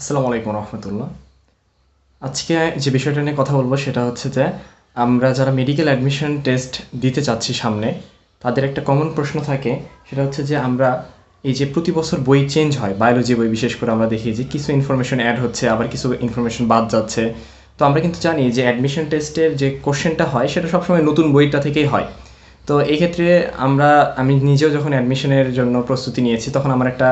আসসালামু আলাইকুম রহমতুল্লাহ। আজকে যে বিষয়টা নিয়ে কথা বলবো সেটা হচ্ছে যে আমরা যারা মেডিকেল অ্যাডমিশন টেস্ট দিতে চাচ্ছি সামনে, তাদের একটা কমন প্রশ্ন থাকে। সেটা হচ্ছে যে আমরা এই যে প্রতি বছর বই চেঞ্জ হয়, বায়োলজি বই বিশেষ করে আমরা দেখি যে কিছু ইনফরমেশন অ্যাড হচ্ছে, আবার কিছু ইনফরমেশন বাদ যাচ্ছে। তো আমরা কিন্তু জানি যে অ্যাডমিশন টেস্টের যে কোশ্চেনটা হয় সেটা সবসময় নতুন বইটা থেকেই হয়। তো এই ক্ষেত্রে আমি নিজেও যখন অ্যাডমিশনের জন্য প্রস্তুতি নিয়েছি তখন আমার একটা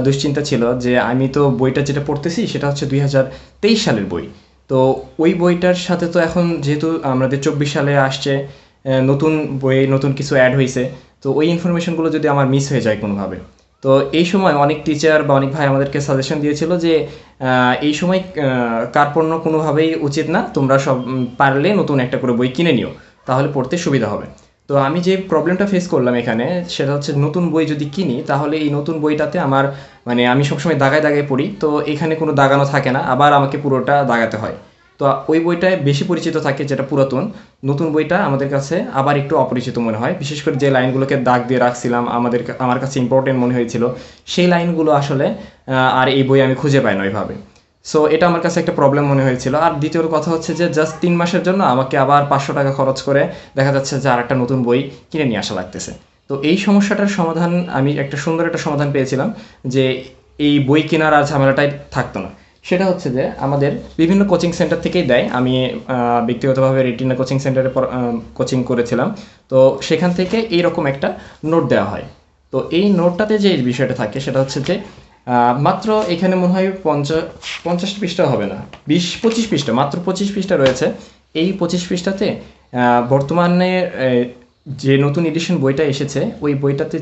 দুশ্চিন্তা ছিল যে আমি তো বইটা যেটা পড়তেছি সেটা হচ্ছে 2023 সালের বই। তো ওই বইটার সাথে তো এখন যেহেতু আমাদের 24 সালে আসছে, নতুন বই নতুন কিছু অ্যাড হয়েছে। তো ওই ইনফরমেশনগুলো যদি আমার মিস হয়ে যায় কোনোভাবে, তো এই সময় অনেক টিচার বা অনেক ভাই আমাদেরকে সাজেশন দিয়েছিল যে এই সময় কার্পণ্য কোনোভাবেই উচিত না, তোমরা সব পারলে নতুন একটা করে বই কিনে নিও, তাহলে পড়তে সুবিধা হবে। তো আমি যে প্রবলেমটা ফেস করলাম এখানে সেটা হচ্ছে নতুন বই যদি কিনি তাহলে এই নতুন বইটাতে আমার মানে আমি সবসময় দাগায় দাগায় পড়ি, তো এখানে কোনো দাগানো থাকে না, আবার আমাকে পুরোটা দাগাতে হয়। তো ওই বইটায় বেশি পরিচিত থাকে যেটা পুরাতন, নতুন বইটা আমাদের কাছে আবার একটু অপরিচিত মনে হয়। বিশেষ করে যে লাইনগুলোকে দাগ দিয়ে রাখছিলাম আমার কাছে ইম্পর্টেন্ট মনে হয়েছিল, সেই লাইনগুলো আসলে আর এই বই আমি খুঁজে পাই না ওইভাবে। সো এটা আমার কাছে একটা প্রবলেম মনে হয়েছিল। আর দ্বিতীয় কথা হচ্ছে যে জাস্ট 3 মাসের জন্য আমাকে আবার 500 টাকা খরচ করে দেখা যাচ্ছে যে আর একটা নতুন বই কিনে নিয়ে আসা লাগতেছে। তো এই সমস্যাটার সমাধান আমি একটা সুন্দর একটা সমাধান পেয়েছিলাম, যে এই বই কেনার আর ঝামেলাটাই থাকতো না। সেটা হচ্ছে যে আমাদের বিভিন্ন কোচিং সেন্টার থেকেই দেয়। আমি ব্যক্তিগতভাবে রেটিনা কোচিং সেন্টারে কোচিং করেছিলাম। তো সেখান থেকে এইরকম একটা নোট দেওয়া হয়। তো এই নোটটাতে যে বিষয়টা থাকে সেটা হচ্ছে যে মাত্র এখানে মনে হয় 50 পৃষ্ঠা হবে না, 20-25 পৃষ্ঠা, মাত্র 25 পৃষ্ঠা রয়েছে। এই 25 পৃষ্ঠাতে বর্তমানে যে নতুন এডিশন বইটা এসেছে ওই বইটাতে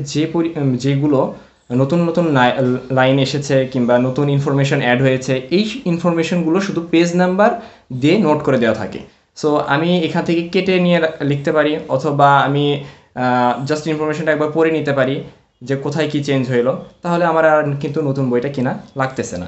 যেগুলো নতুন নতুন লাইন এসেছে কিংবা নতুন ইনফরমেশন অ্যাড হয়েছে, এই ইনফরমেশনগুলো শুধু পেজ নাম্বার দিয়ে নোট করে দেওয়া থাকে। সো আমি এখান থেকে কেটে নিয়ে লিখতে পারি, অথবা আমি জাস্ট ইনফরমেশনটা একবার পড়ে নিতে পারি যে কোথায় কি চেঞ্জ হইলো, তাহলে আমার আর কিন্তু নতুন বইটা কিনা লাগতেছে না।